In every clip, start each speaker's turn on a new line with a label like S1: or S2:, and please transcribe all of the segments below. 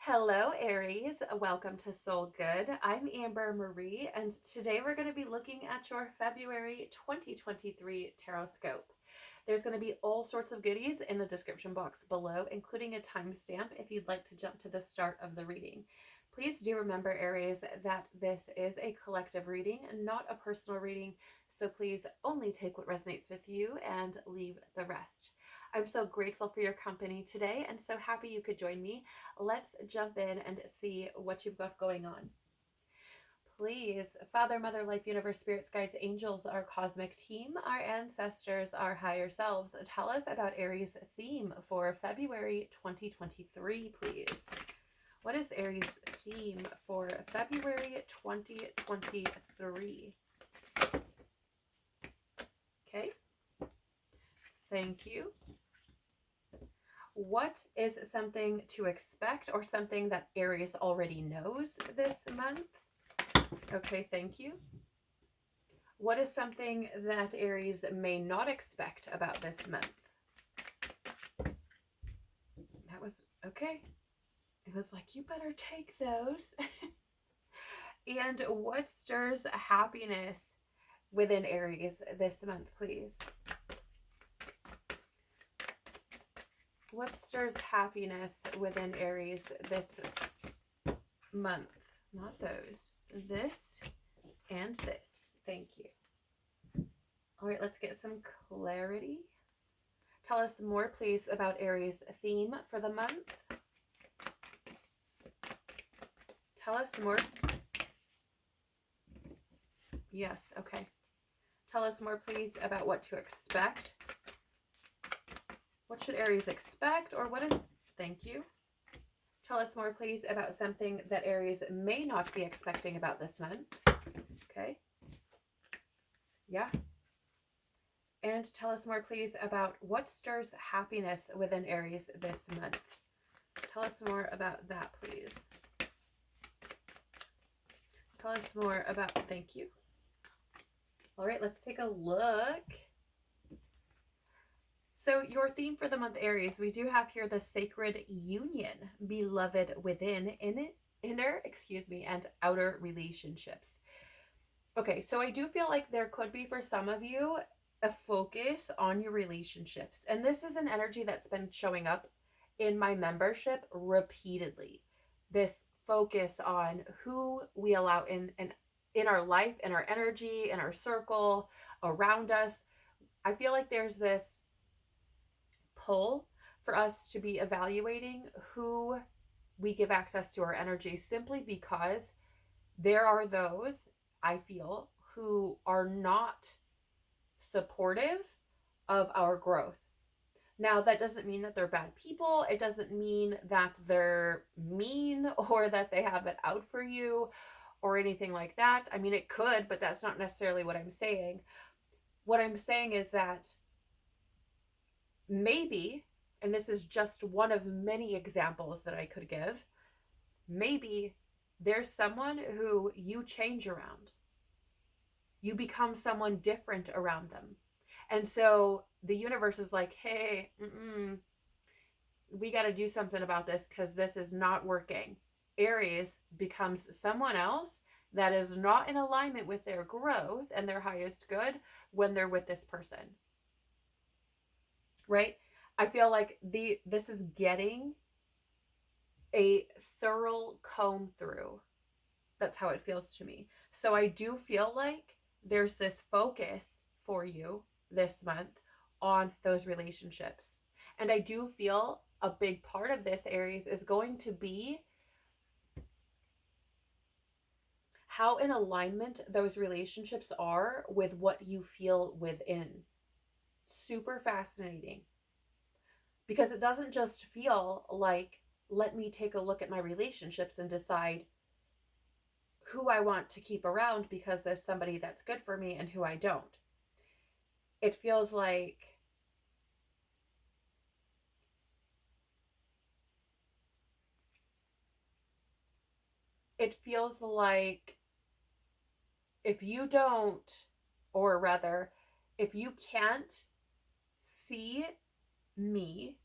S1: Hello, Aries. Welcome to Soul Good. I'm Amber Marie, and today we're going to be looking at your February 2023 Tarotscope. There's going to be all sorts of goodies in the description box below, including a timestamp if you'd like to jump to the start of the reading. Please do remember, Aries, that this is a collective reading, not a personal reading, so please only take what resonates with you and leave the rest. I'm so grateful for your company today and so happy you could join me. Let's jump in and see what you've got going on. Please, Father, Mother, Life, Universe, Spirits, Guides, Angels, our cosmic team, our ancestors, our higher selves, tell us about Aries' theme for February 2023, please. What is Aries' theme for February 2023? Okay. Thank you. What is something to expect or something that Aries already knows this month? Okay, thank you. What is something that Aries may not expect about this month? That was okay. It was like, you better take those. And what stirs happiness within Aries this month, please? What stirs happiness within Aries this month? Not those. This and this. Thank you. All right, let's get some clarity. Tell us more, please, about Aries' theme for the month. Tell us more. Yes, okay. Tell us more, please, about what to expect. What should Aries expect, or what is... Thank you. Tell us more, please, about something that Aries may not be expecting about this month. Okay. Yeah. And tell us more, please, about what stirs happiness within Aries this month. Tell us more about that, please. Tell us more about... Thank you. All right, let's take a look. So your theme for the month, Aries, we do have here the sacred union, beloved within, inner, and outer relationships. Okay, so I do feel like there could be for some of you a focus on your relationships. And this is an energy that's been showing up in my membership repeatedly. This focus on who we allow in our life, in our energy, in our circle, around us. I feel like there's this pull for us to be evaluating who we give access to our energy, simply because there are those, I feel, who are not supportive of our growth. Now, that doesn't mean that they're bad people. It doesn't mean that they're mean or that they have it out for you or anything like that. I mean, it could, but that's not necessarily what I'm saying. What I'm saying is that maybe, and this is just one of many examples that I could give, maybe there's someone who you change around. You become someone different around them. And so the universe is like, hey, we got to do something about this because this is not working. Aries becomes someone else that is not in alignment with their growth and their highest good when they're with this person. Right? I feel like this is getting a thorough comb through. That's how it feels to me. So I do feel like there's this focus for you this month on those relationships. And I do feel a big part of this, Aries, is going to be how in alignment those relationships are with what you feel within. Super fascinating. Because it doesn't just feel like, let me take a look at my relationships and decide who I want to keep around because there's somebody that's good for me and who I don't. It feels like if you don't, or rather, if you can't see me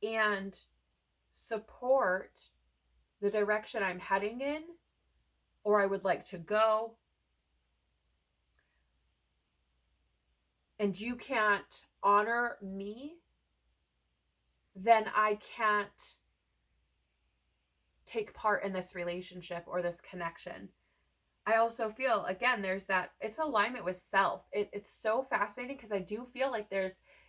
S1: and support the direction I'm heading in, or I would like to go, and you can't honor me, then I can't take part in this relationship or this connection. I also feel, again, there's that, it's alignment with self. It's so fascinating because I do feel like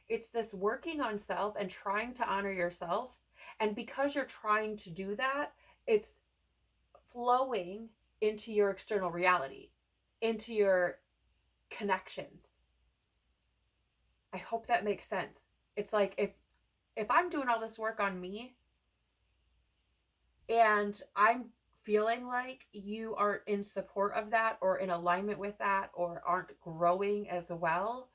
S1: it's this working on self and trying to honor yourself. And because you're trying to do that, it's flowing into your external reality, into your connections. I hope that makes sense. It's like if I'm doing all this work on me and I'm feeling like you aren't in support of that or in alignment with that or aren't growing as well,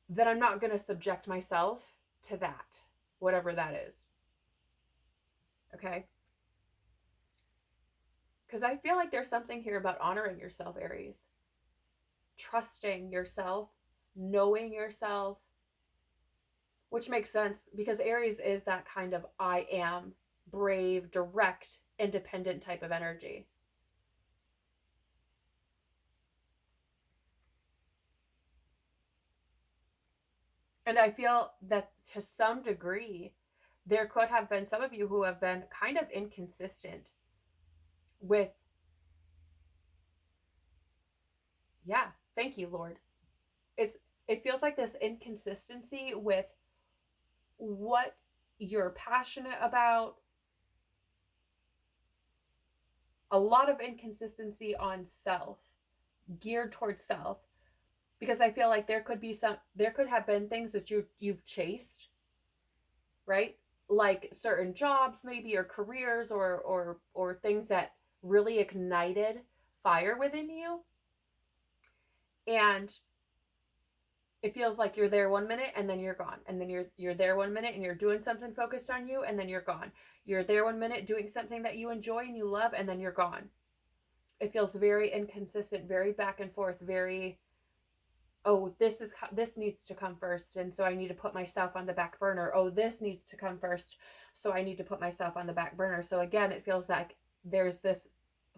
S1: then I'm not going to subject myself to that, whatever that is. Okay? Because I feel like there's something here about honoring yourself, Aries. Trusting yourself, knowing yourself, which makes sense because Aries is that kind of I am, brave, direct, independent type of energy. And I feel that to some degree, there could have been some of you who have been kind of inconsistent with, yeah, thank you, Lord. It feels like this inconsistency with what you're passionate about, a lot of inconsistency on self, geared towards self, because I feel like there could have been things that you've chased, right? Like certain jobs maybe, or careers, or things that really ignited fire within you, and it feels like you're there 1 minute and then you're gone, and then you're there 1 minute and you're doing something focused on you, and then you're gone. You're there 1 minute doing something that you enjoy and you love, and then you're gone. It feels very inconsistent, very back and forth, very, oh, this needs to come first, and so I need to put myself on the back burner. Oh, this needs to come first, so I need to put myself on the back burner. So again, it feels like there's this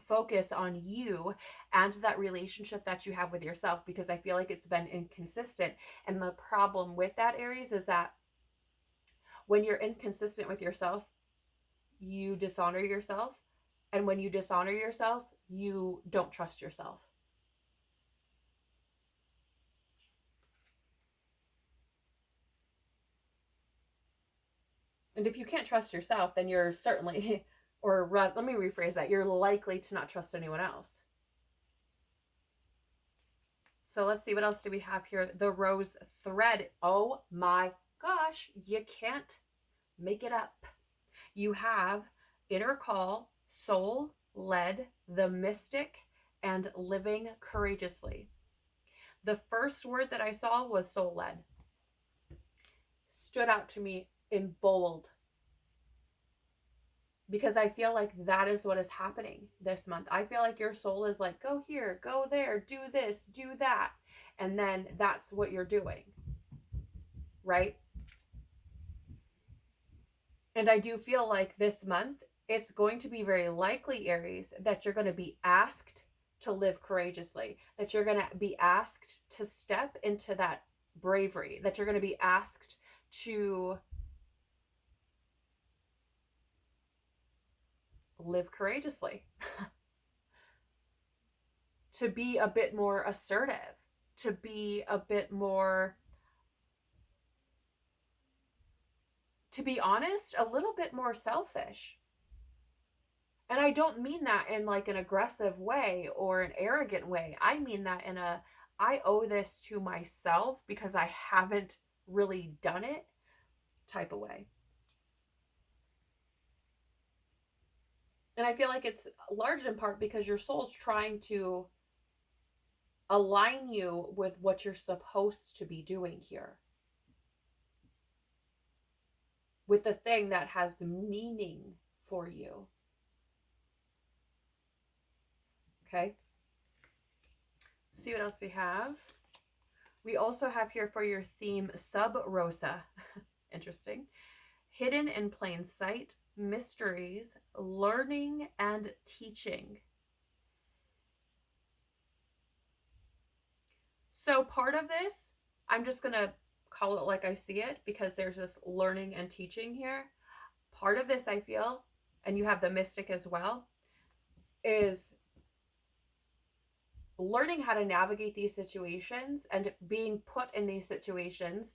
S1: focus on you and that relationship that you have with yourself, because I feel like it's been inconsistent. And the problem with that, Aries, is that when you're inconsistent with yourself, you dishonor yourself, and when you dishonor yourself, you don't trust yourself. And if you can't trust yourself, then you're certainly, or let me rephrase that, you're likely to not trust anyone else. So let's see, what else do we have here? The rose thread. Oh my gosh, you can't make it up. You have inner call, soul led, the mystic, and living courageously. The first word that I saw was soul led. Stood out to me in bold, because I feel like that is what is happening this month. I feel like your soul is like, go here, go there, do this, do that. And then that's what you're doing, right? And I do feel like this month it's going to be very likely, Aries, that you're going to be asked to live courageously, that you're going to be asked to step into that bravery, that you're going to be asked to live courageously, to be a bit more assertive, to be a bit more, to be honest, a little bit more selfish. And I don't mean that in like an aggressive way or an arrogant way. I mean that in a, I owe this to myself because I haven't really done it type of way. And I feel like it's large in part because your soul's trying to align you with what you're supposed to be doing here, with the thing that has meaning for you. Okay. See what else we have. We also have here for your theme, Sub Rosa. Interesting. hidden in plain sight, mysteries, learning, and teaching. So part of this, I'm just going to call it like I see it because there's this learning and teaching here. Part of this, I feel, and you have the mystic as well, is learning how to navigate these situations and being put in these situations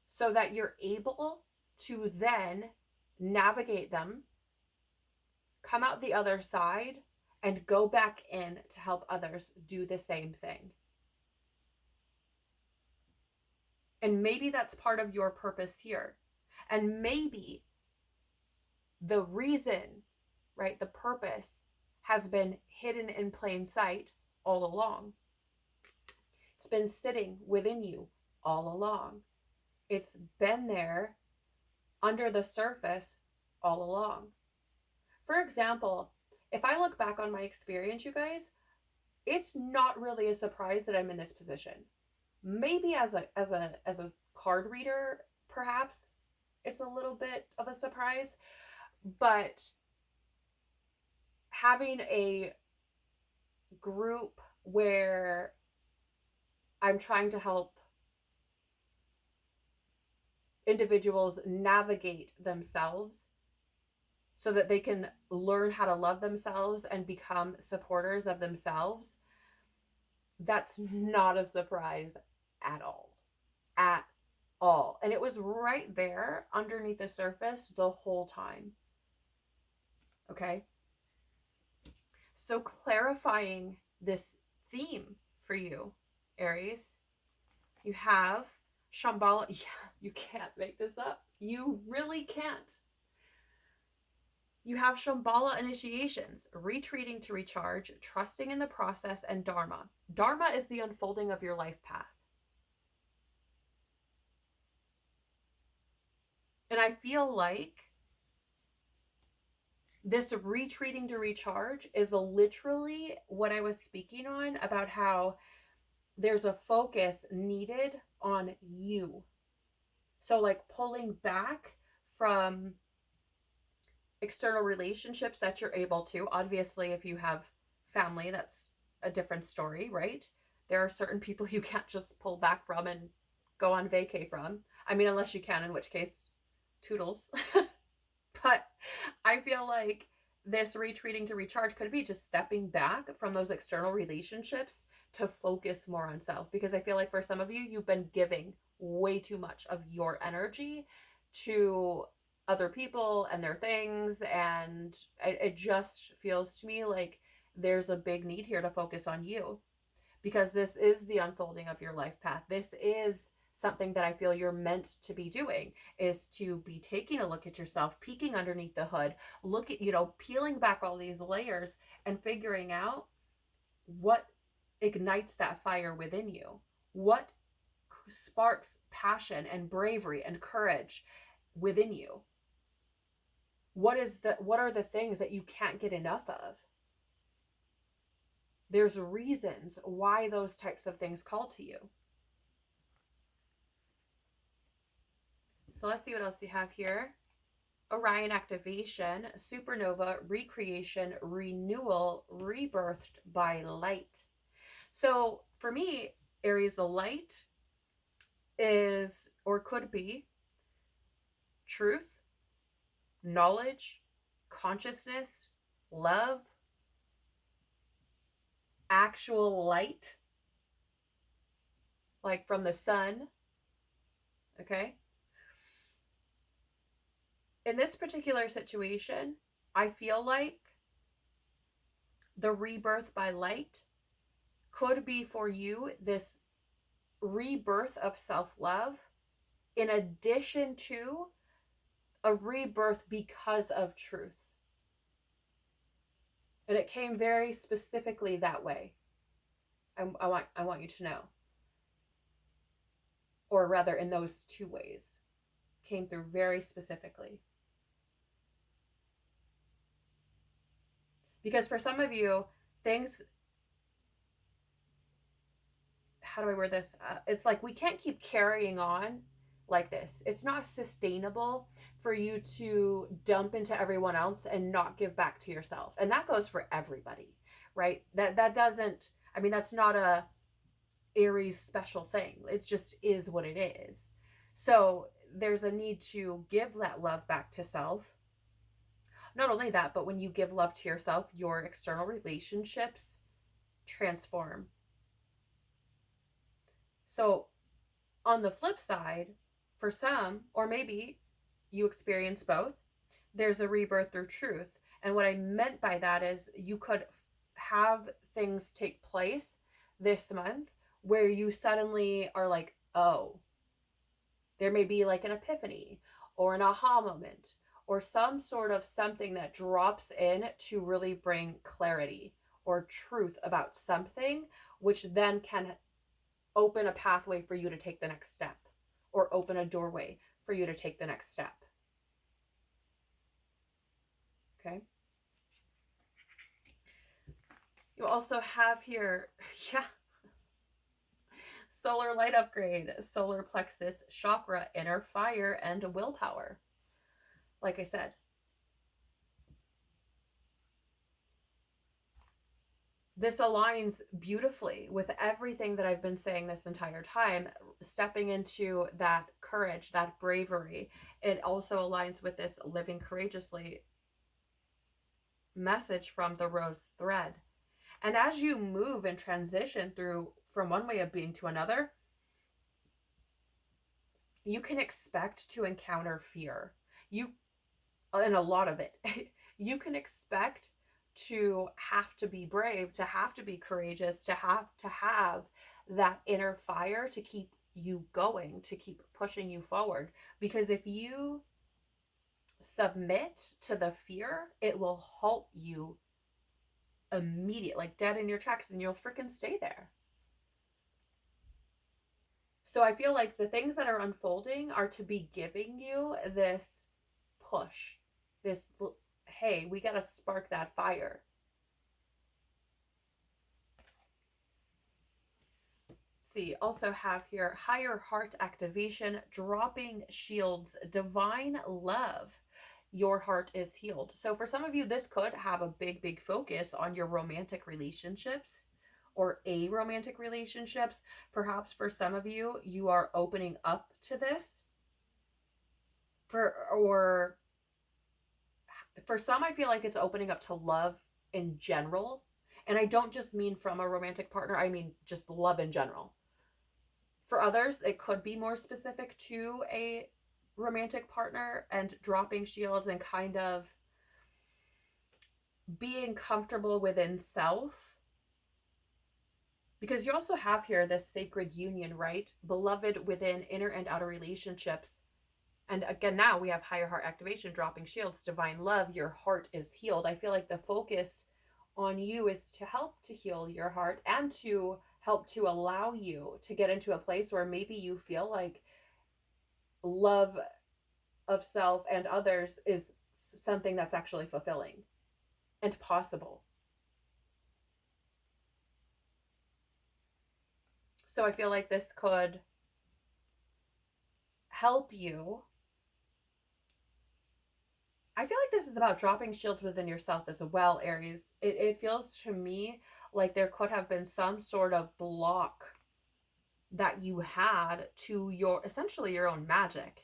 S1: so that you're able to then navigate them, come out the other side, and go back in to help others do the same thing. And maybe that's part of your purpose here. And maybe the reason, right, the purpose has been hidden in plain sight all along. It's been sitting within you all along. It's been there under the surface all along. For example, if I look back on my experience, you guys, it's not really a surprise that I'm in this position. Maybe as a card reader, perhaps it's a little bit of a surprise, but having a group where I'm trying to help individuals navigate themselves so that they can learn how to love themselves and become supporters of themselves, that's not a surprise at all. At all. And it was right there underneath the surface the whole time. Okay? So clarifying this theme for you, Aries, you have Shambhala. Yeah, you can't make this up. You really can't. You have Shambhala initiations, retreating to recharge, trusting in the process, and Dharma. Dharma is the unfolding of your life path. And I feel like this retreating to recharge is literally what I was speaking on about how there's a focus needed on you. So like pulling back from external relationships that you're able to. Obviously, if you have family, that's a different story, right? There are certain people you can't just pull back from and go on vacay from. I mean, unless you can, in which case, toodles. But I feel like this retreating to recharge could be just stepping back from those external relationships to focus more on self. Because I feel like for some of you, you've been giving way too much of your energy to other people and their things. And it just feels to me like there's a big need here to focus on you. Because this is the unfolding of your life path. This is something that I feel you're meant to be doing, is to be taking a look at yourself, peeking underneath the hood, look at, peeling back all these layers and figuring out what ignites that fire within you, what sparks passion and bravery and courage within you. What are the things that you can't get enough of? There's reasons why those types of things call to you. So let's see what else you have here. Orion activation, supernova, recreation, renewal, rebirthed by light. So for me, Aries, the light is, or could be, truth, knowledge, consciousness, love, actual light, like from the sun. Okay? In this particular situation, I feel like the rebirth by light could be for you this rebirth of self-love in addition to a rebirth because of truth. And it came very specifically that way. I want you to know. Or rather, in those two ways. Came through very specifically. Because for some of you, things, how do I word this? It's like we can't keep carrying on like this. It's not sustainable for you to dump into everyone else and not give back to yourself. And that goes for everybody, right? That doesn't, I mean, that's not a Aries special thing. It just is what it is. So there's a need to give that love back to self. Not only that, but when you give love to yourself, your external relationships transform. So on the flip side, for some, or maybe you experience both, there's a rebirth through truth. And what I meant by that is you could have things take place this month where you suddenly are like, oh, there may be like an epiphany or an aha moment or some sort of something that drops in to really bring clarity or truth about something, which then can open a pathway for you to take the next step or open a doorway for you to take the next step. Okay. You also have here, yeah, solar light upgrade, solar plexus, chakra, inner fire, and willpower. Like I said, this aligns beautifully with everything that I've been saying this entire time, stepping into that courage, that bravery. It also aligns with this living courageously message from the rose thread. And as you move and transition through from one way of being to another, you can expect to encounter fear. You, and a lot of it, you can expect to have to be brave, to have to be courageous, to have that inner fire to keep you going, to keep pushing you forward. Because if you submit to the fear, it will halt you immediately, like dead in your tracks, and you'll freaking stay there. So I feel like the things that are unfolding are to be giving you this push, this, hey, we got to spark that fire. See, also have here higher heart activation, dropping shields, divine love. Your heart is healed. So for some of you, this could have a big focus on your romantic relationships or a romantic relationships. Perhaps for some of you, you are opening up to this. For some, I feel like it's opening up to love in general. And I don't just mean from a romantic partner, I mean just love in general. For others, it could be more specific to a romantic partner and dropping shields and kind of being comfortable within self. Because you also have here this sacred union, right? Beloved within inner and outer relationships. And again, now we have higher heart activation, dropping shields, divine love. Your heart is healed. I feel like the focus on you is to help to heal your heart and to help to allow you to get into a place where maybe you feel like love of self and others is something that's actually fulfilling and possible. So I feel like this could help you. I feel like this is about dropping shields within yourself as well, Aries. It feels to me like there could have been some sort of block that you had to your, essentially your own magic.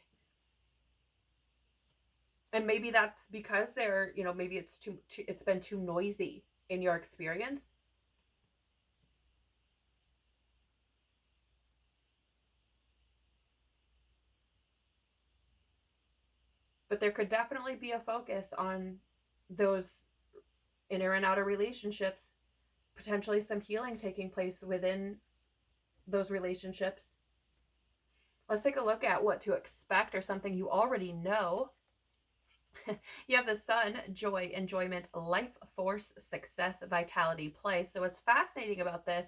S1: And maybe that's because maybe it's been too noisy in your experience. But there could definitely be a focus on those inner and outer relationships, potentially some healing taking place within those relationships. Let's take a look at what to expect or something you already know. You have the sun, joy, enjoyment, life force, success, vitality, play. So what's fascinating about this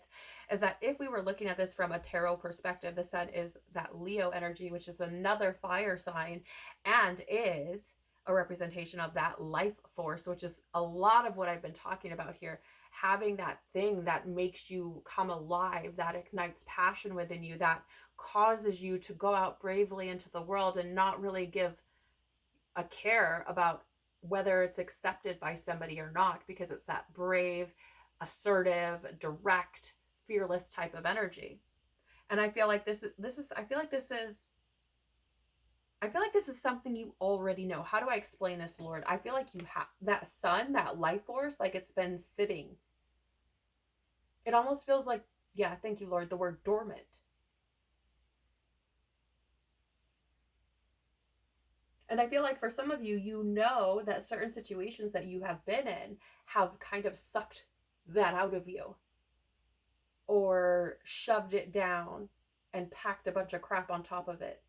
S1: is that if we were looking at this from a tarot perspective, the sun is that Leo energy, which is another fire sign and is a representation of that life force, which is a lot of what I've been talking about here. Having that thing that makes you come alive, that ignites passion within you, that causes you to go out bravely into the world and not really give a care about whether it's accepted by somebody or not, because it's that brave, assertive, direct, fearless type of energy. And I feel like this is something you already know. How do I explain this, Lord? I feel like you have that sun, that life force, like it's been sitting. It almost feels like, yeah, thank you, Lord, the word dormant. And I feel like for some of you, you know that certain situations that you have been in have kind of sucked that out of you or shoved it down and packed a bunch of crap on top of it.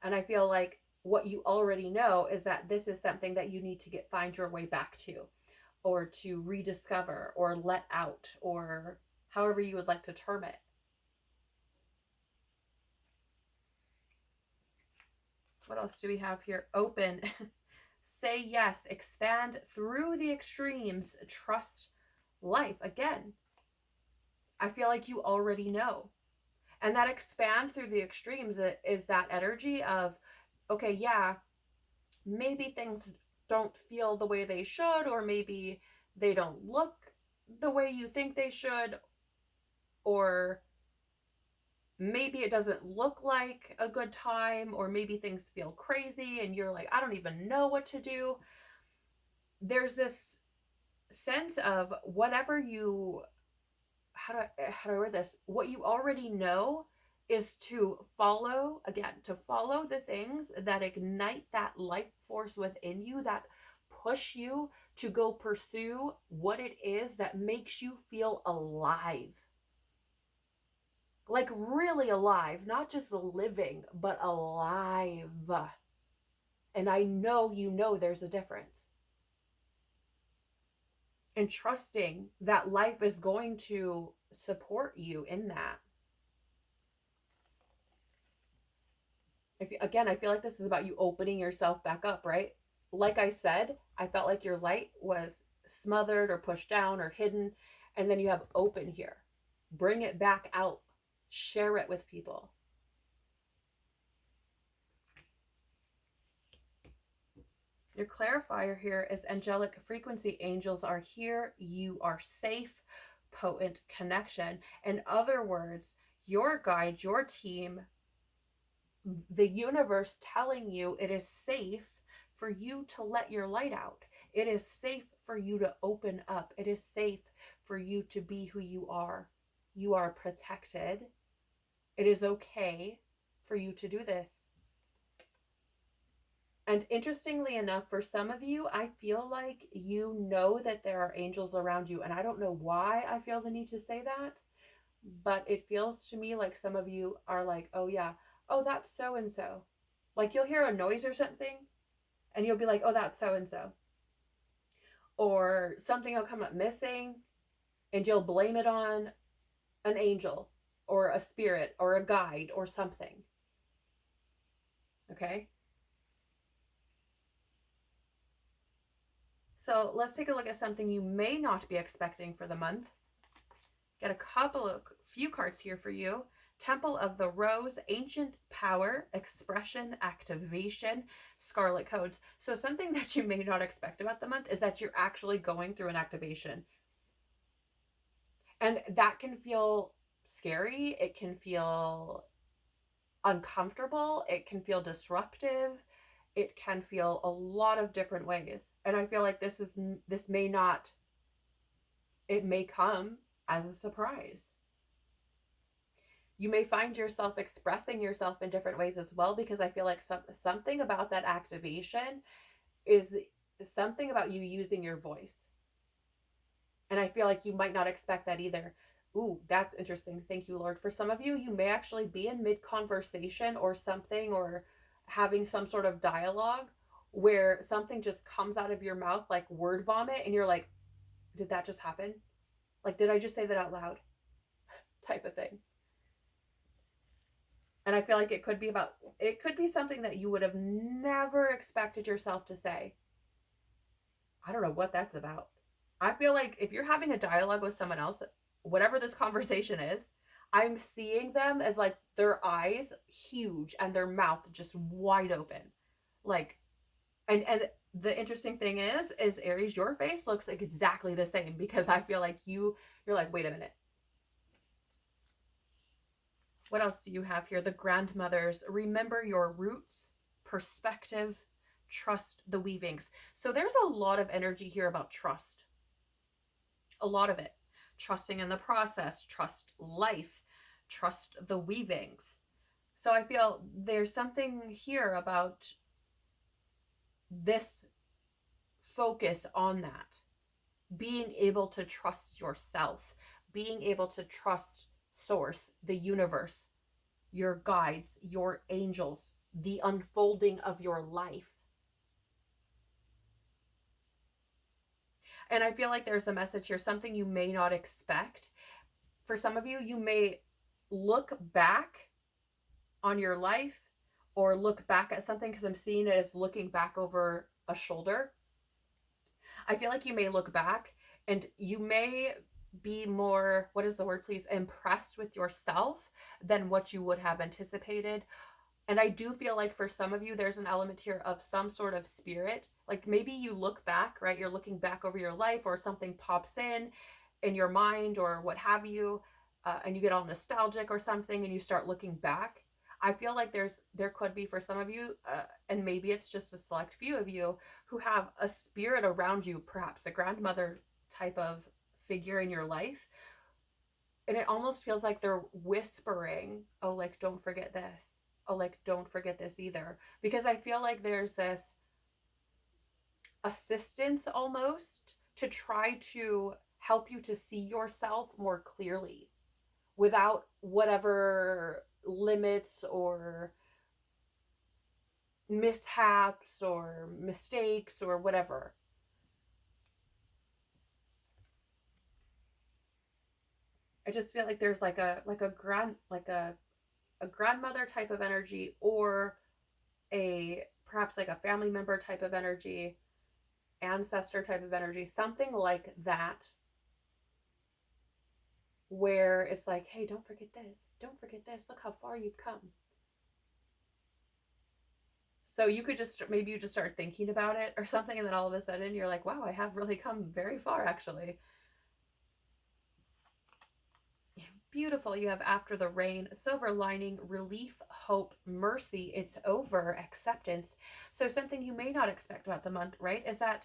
S1: And I feel like what you already know is that this is something that you need to find your way back to, or to rediscover, or let out, or however you would like to term it. What else do we have here? Open. Say yes. Expand through the extremes. Trust life. Again, I feel like you already know. And that expand through the extremes is that energy of, okay, yeah, maybe things don't feel the way they should, or maybe they don't look the way you think they should, or maybe it doesn't look like a good time, or maybe things feel crazy and you're like, I don't even know what to do. There's this sense of whatever you, how do I word this? What you already know is to follow the things that ignite that life force within you, that push you to go pursue what it is that makes you feel alive. Like really alive, not just living, but alive. And I know you know there's a difference. And trusting that life is going to support you in that. Again, I feel like this is about you opening yourself back up, right? Like I said, I felt like your light was smothered or pushed down or hidden. And then you have open here. Bring it back out. Share it with people. Your clarifier here is angelic frequency. Angels are here. You are safe. Potent connection. In other words, your guide, your team, the universe telling you it is safe for you to let your light out. It is safe for you to open up. It is safe for you to be who you are. You are protected. It is okay for you to do this. And interestingly enough, for some of you, I feel like you know that there are angels around you. And I don't know why I feel the need to say that, but it feels to me like some of you are like, oh yeah, oh, that's so-and-so. Like you'll hear a noise or something and you'll be like, oh, that's so-and-so. Or something will come up missing and you'll blame it on an angel or a spirit or a guide or something. Okay? So let's take a look at something you may not be expecting for the month. Got a few cards here for you. Temple of the Rose, Ancient Power, Expression, Activation, Scarlet Codes. So something that you may not expect about the month is that you're actually going through an activation. And that can feel scary. It can feel uncomfortable. It can feel disruptive. It can feel a lot of different ways. And I feel like this may not, it may come as a surprise. You may find yourself expressing yourself in different ways as well, because I feel like something about that activation is something about you using your voice. And I feel like you might not expect that either. Ooh, that's interesting. Thank you, Lord. For some of you, you may actually be in mid-conversation or something, or having some sort of dialogue where something just comes out of your mouth like word vomit, and you're like, did that just happen? Like, did I just say that out loud? Type of thing. And I feel like it could be something that you would have never expected yourself to say. I don't know what that's about. I feel like if you're having a dialogue with someone else, whatever this conversation is, I'm seeing them as like their eyes huge and their mouth just wide open. Like, and the interesting thing is Aries, your face looks exactly the same, because I feel like you're like, wait a minute. What else do you have here? The grandmothers, remember your roots, perspective, trust the weavings. So there's a lot of energy here about trust. A lot of it. Trusting in the process, trust life, trust the weavings. So I feel there's something here about this focus on that. Being able to trust yourself, being able to trust source, the universe, your guides, your angels, the unfolding of your life. And I feel like there's a message here, something you may not expect. For some of you, you may look back on your life or look back at something, because I'm seeing it as looking back over a shoulder. I feel like you may look back and you may be more, what is the word, please, impressed with yourself than what you would have anticipated. And I do feel like for some of you, there's an element here of some sort of spirit. Like maybe you look back, right? You're looking back over your life, or something pops in your mind or what have you, and you get all nostalgic or something, and you start looking back. I feel like there could be for some of you, and maybe it's just a select few of you, who have a spirit around you, perhaps a grandmother type of figure in your life, and it almost feels like they're whispering, oh, like, don't forget this. Oh, like, don't forget this either. Because I feel like there's this assistance almost to try to help you to see yourself more clearly without whatever limits or mishaps or mistakes or whatever. I just feel like there's like a grandmother type of energy, or a perhaps like a family member type of energy, ancestor type of energy, something like that, where it's like, hey, don't forget this, don't forget this, look how far you've come. So you could just, maybe you just start thinking about it or something, and then all of a sudden you're like, wow, I have really come very far, actually. Beautiful. You have after the rain, silver lining, relief, hope, mercy, it's over, acceptance. So something you may not expect about the month, right, is that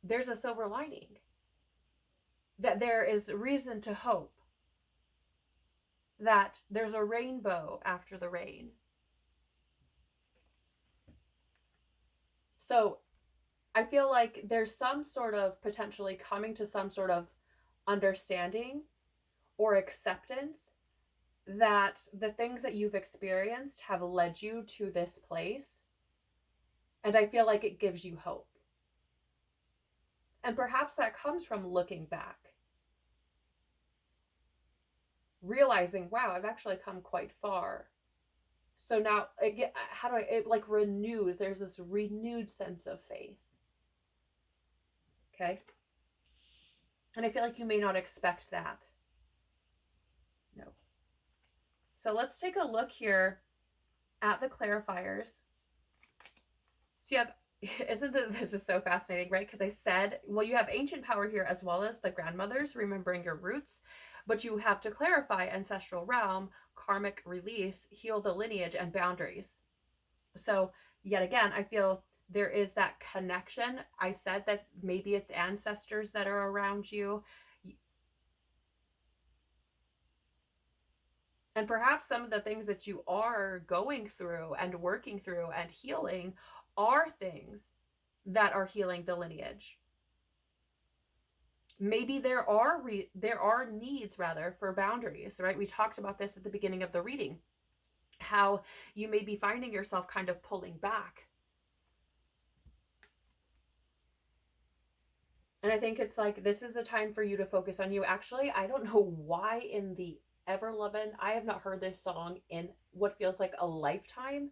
S1: there's a silver lining, that there is reason to hope, that there's a rainbow after the rain. So I feel like there's some sort of potentially coming to some sort of understanding or acceptance that the things that you've experienced have led you to this place. And I feel like it gives you hope. And perhaps that comes from looking back, realizing, wow, I've actually come quite far. So now, again, how do it like renews, there's this renewed sense of faith. Okay. And I feel like you may not expect that. No. So let's take a look here at the clarifiers. So you have, this is so fascinating, right? Because I said, well, you have ancient power here as well as the grandmothers, remembering your roots, but you have to clarify ancestral realm, karmic release, heal the lineage, and boundaries. So yet again, I feel there is that connection. I said that maybe it's ancestors that are around you. And perhaps some of the things that you are going through and working through and healing are things that are healing the lineage. Maybe there are needs rather for boundaries, right? We talked about this at the beginning of the reading, how you may be finding yourself kind of pulling back. And I think it's like, this is a time for you to focus on you. Actually, I don't know why in the ever lovin', I have not heard this song in what feels like a lifetime.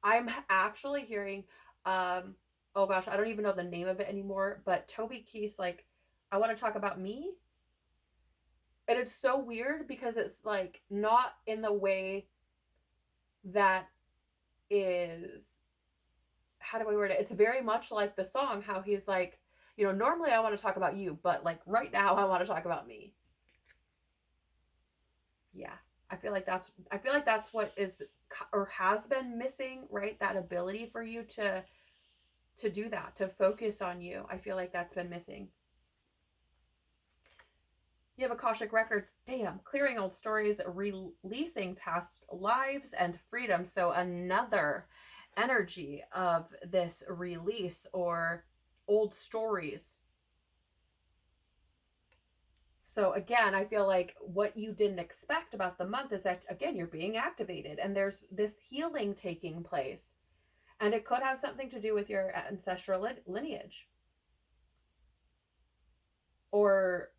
S1: I'm actually hearing, oh gosh, I don't even know the name of it anymore, but Toby Keith's like, I want to talk about me. And it's so weird because it's like not in the way that is, how do I word it? It's very much like the song, how he's like, you know, normally I want to talk about you, but like right now I want to talk about me. Yeah. I feel like that's what is or has been missing, right? That ability for you to do that, to focus on you. I feel like that's been missing. You have Akashic Records, damn, clearing old stories, releasing past lives and freedom. So another energy of this release or old stories. So again, I feel like what you didn't expect about the month is that, again, you're being activated and there's this healing taking place. And it could have something to do with your ancestral lineage. Or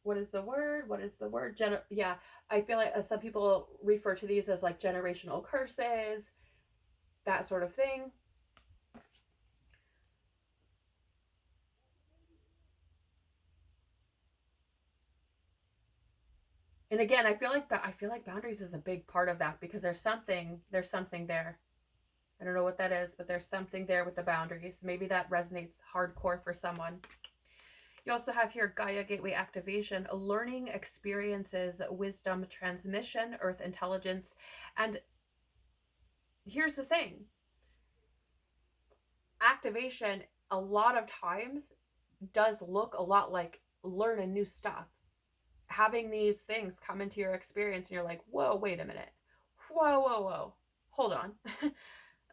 S1: what is the word? What is the word? Yeah, I feel like some people refer to these as like generational curses, that sort of thing. And again, I feel like boundaries is a big part of that because there's something there. I don't know what that is, but there's something there with the boundaries. Maybe that resonates hardcore for someone. You also have here Gaia Gateway activation, learning experiences, wisdom transmission, earth intelligence. And here's the thing, activation a lot of times does look a lot like learning new stuff. Having these things come into your experience and you're like, whoa, wait a minute. Whoa, whoa, whoa. Hold on.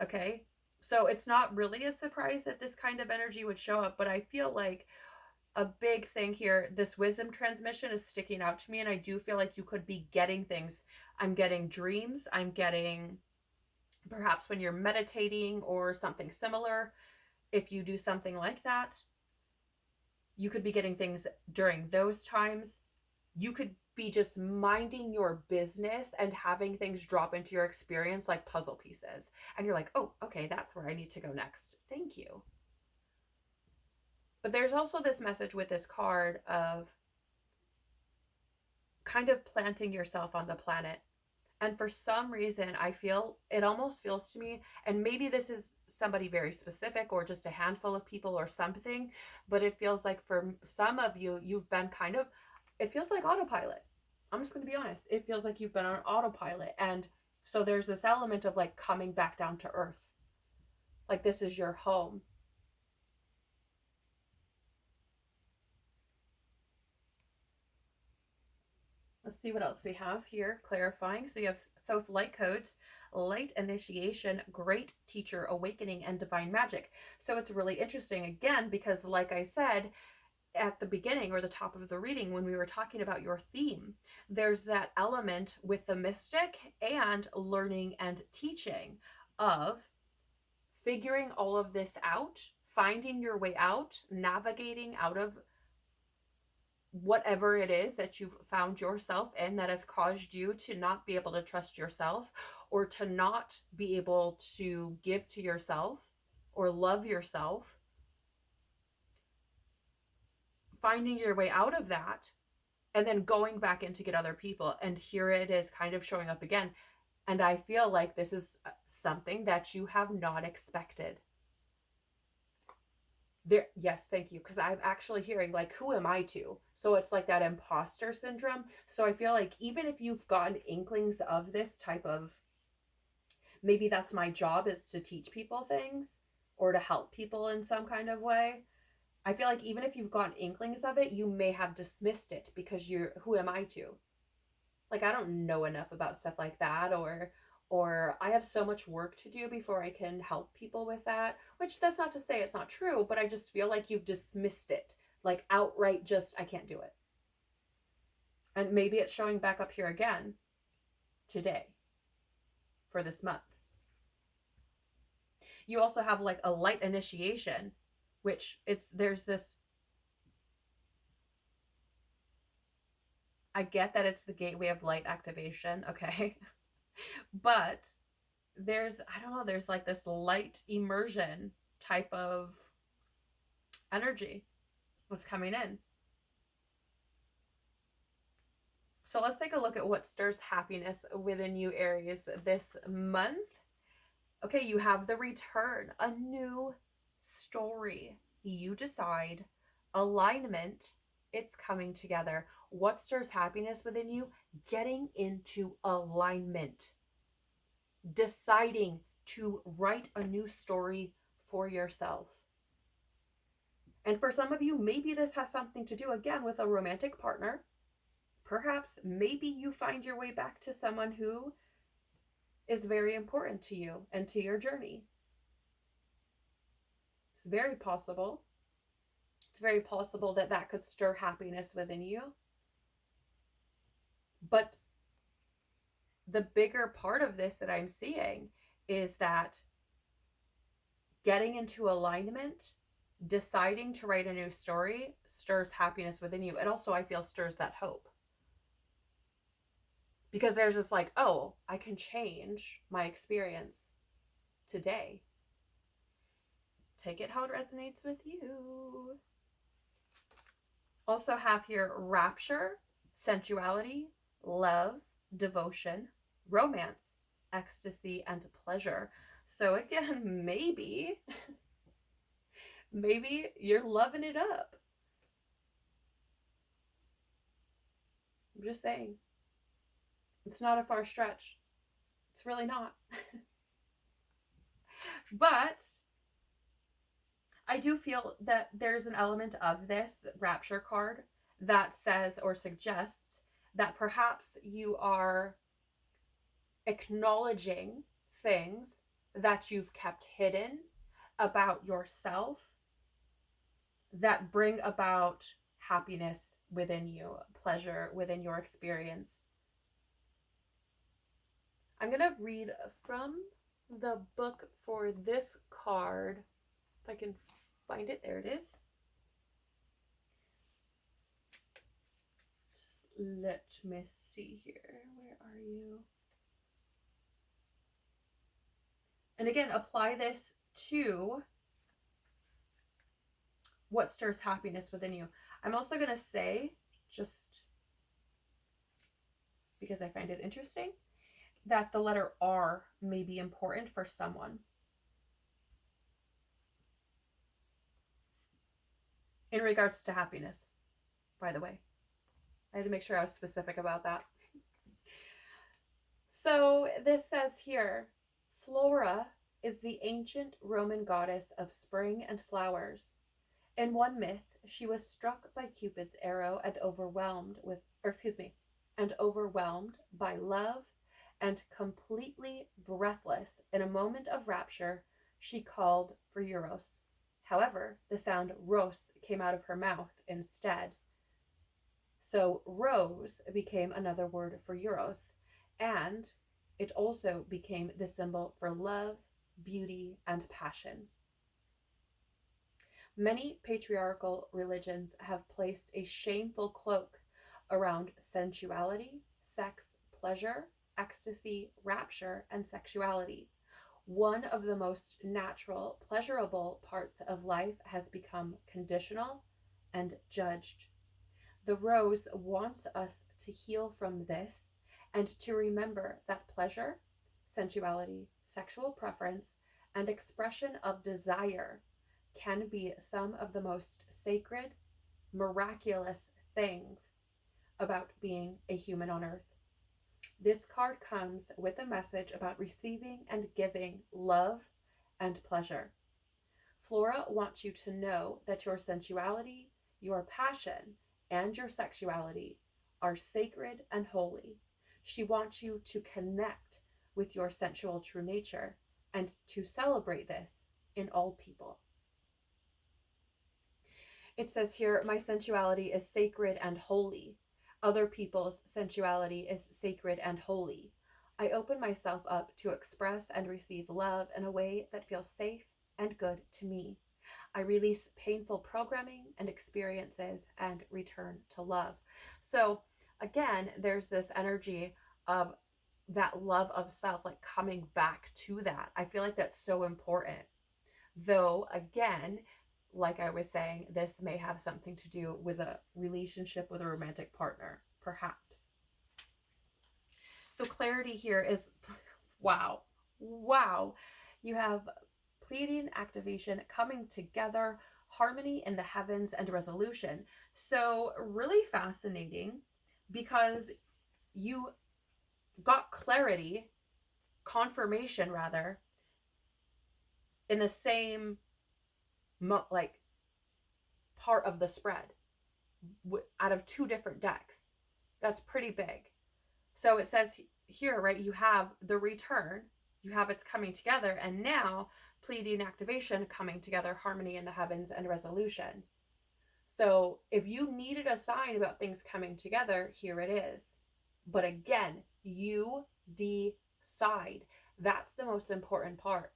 S1: Okay. So it's not really a surprise that this kind of energy would show up, but I feel like a big thing here, this wisdom transmission is sticking out to me, and I do feel like you could be getting things. I'm getting dreams. I'm getting perhaps when you're meditating or something similar. If you do something like that, you could be getting things during those times. You could be just minding your business and having things drop into your experience like puzzle pieces. And you're like, oh, okay, that's where I need to go next. Thank you. But there's also this message with this card of kind of planting yourself on the planet. And for some reason, I feel it almost feels to me, and maybe this is somebody very specific or just a handful of people or something, but it feels like for some of you, you've been kind of, it feels like autopilot. I'm just going to be honest. It feels like you've been on autopilot. And so there's this element of like coming back down to earth. Like this is your home. Let's see what else we have here. Clarifying. So you have Thoth light codes, light initiation, great teacher, awakening, and divine magic. So it's really interesting again because, like I said at the beginning or the top of the reading, when we were talking about your theme, there's that element with the mystic and learning and teaching of figuring all of this out, finding your way out, navigating out of whatever it is that you've found yourself in that has caused you to not be able to trust yourself or to not be able to give to yourself or love yourself. Finding your way out of that and then going back in to get other people. And here it is kind of showing up again. And I feel like this is something that you have not expected. There, yes, thank you, because I'm actually hearing like, who am I to? So it's like that imposter syndrome. So I feel like even if you've gotten inklings of this type of, maybe that's my job, is to teach people things or to help people in some kind of way. I feel like even if you've gotten inklings of it, you may have dismissed it because you're, who am I to? Like, I don't know enough about stuff like that, or I have so much work to do before I can help people with that, which that's not to say it's not true, but I just feel like you've dismissed it, like outright, just I can't do it. And maybe it's showing back up here again today for this month. You also have like a light initiation, which there's this, I get that it's the gateway of light activation, okay? But I don't know, there's like this light immersion type of energy was coming in. So let's take a look at what stirs happiness within you, Aries, this month. Okay, you have the return, a new story. You decide, alignment, it's coming together. What stirs happiness within you? Getting into alignment, deciding to write a new story for yourself. And for some of you, maybe this has something to do again with a romantic partner. Perhaps maybe you find your way back to someone who is very important to you and to your journey. It's very possible. It's very possible that that could stir happiness within you. But the bigger part of this that I'm seeing is that getting into alignment, deciding to write a new story, stirs happiness within you. It also, I feel, stirs that hope. Because there's this like, oh, I can change my experience today. Take it how it resonates with you. Also have here rapture, sensuality, love, devotion, romance, ecstasy, and pleasure. So again, maybe you're loving it up. I'm just saying. It's not a far stretch. It's really not. But I do feel that there's an element of this rapture card that says or suggests that perhaps you are acknowledging things that you've kept hidden about yourself that bring about happiness within you, pleasure within your experience. I'm going to read from the book for this card. If I can find it, there it is. Just let me see here. Where are you? And again, apply this to what stirs happiness within you. I'm also going to say, just because I find it interesting, that the letter R may be important for someone. In regards to happiness, by the way. I had to make sure I was specific about that. So this says here, Flora is the ancient Roman goddess of spring and flowers. In one myth, she was struck by Cupid's arrow and overwhelmed by love, and completely breathless in a moment of rapture, she called for Eros. However, the sound Ros came out of her mouth instead. So rose became another word for Eros, and it also became the symbol for love, beauty, and passion. Many patriarchal religions have placed a shameful cloak around sensuality, sex, pleasure, ecstasy, rapture, and sexuality. One of the most natural, pleasurable parts of life has become conditional and judged. The rose wants us to heal from this and to remember that pleasure, sensuality, sexual preference, and expression of desire can be some of the most sacred, miraculous things about being a human on earth. This card comes with a message about receiving and giving love and pleasure. Flora wants you to know that your sensuality, your passion, and your sexuality are sacred and holy. She wants you to connect with your sensual true nature and to celebrate this in all people. It says here, my sensuality is sacred and holy. Other people's sensuality is sacred and holy. I open myself up to express and receive love in a way that feels safe and good to me. I release painful programming and experiences and return to love. So again, there's this energy of that love of self, like coming back to that. I feel like that's so important. Though, again, like I was saying, this may have something to do with a relationship with a romantic partner, perhaps. So clarity here is, wow, wow. You have Pleiadian activation coming together, harmony in the heavens, and resolution. So really fascinating because you got clarity, confirmation rather, in the same like part of the spread out of two different decks. That's pretty big. So it says here, right, you have the return, you have it's coming together, and now Pleiadian activation coming together, harmony in the heavens, and resolution. So if you needed a sign about things coming together, here it is. But again, you decide. That's the most important part.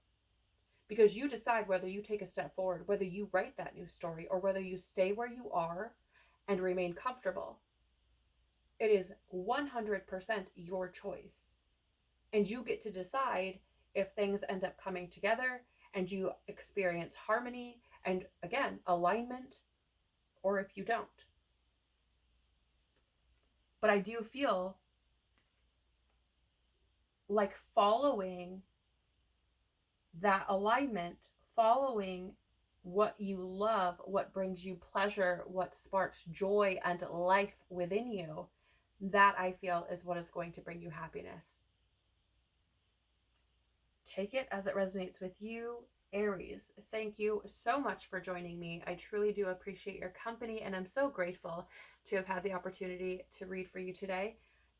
S1: Because you decide whether you take a step forward, whether you write that new story, or whether you stay where you are and remain comfortable. It is 100% your choice. And you get to decide if things end up coming together and you experience harmony and, again, alignment, or if you don't. But I do feel like following that alignment, following what you love, what brings you pleasure, what sparks joy and life within you, that I feel is what is going to bring you happiness. Take it as it resonates with you, Aries. Thank you so much for joining me. I truly do appreciate your company, and I'm so grateful to have had the opportunity to read for you today.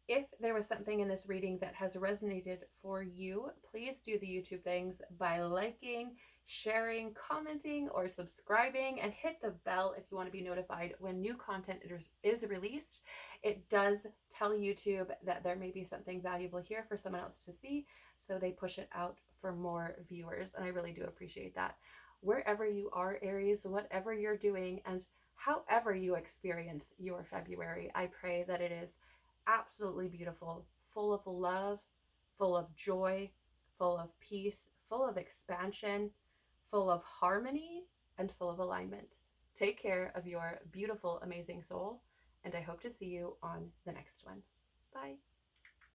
S1: If there was something in this reading that has resonated for you, please do the YouTube things by liking, sharing, commenting, or subscribing, and hit the bell if you want to be notified when new content is released. It does tell YouTube that there may be something valuable here for someone else to see, so they push it out for more viewers, and I really do appreciate that. Wherever you are, Aries, whatever you're doing, and however you experience your February, I pray that it is absolutely beautiful, full of love, full of joy, full of peace, full of expansion, full of harmony, and full of alignment. Take care of your beautiful, amazing soul, and I hope to see you on the next one. Bye.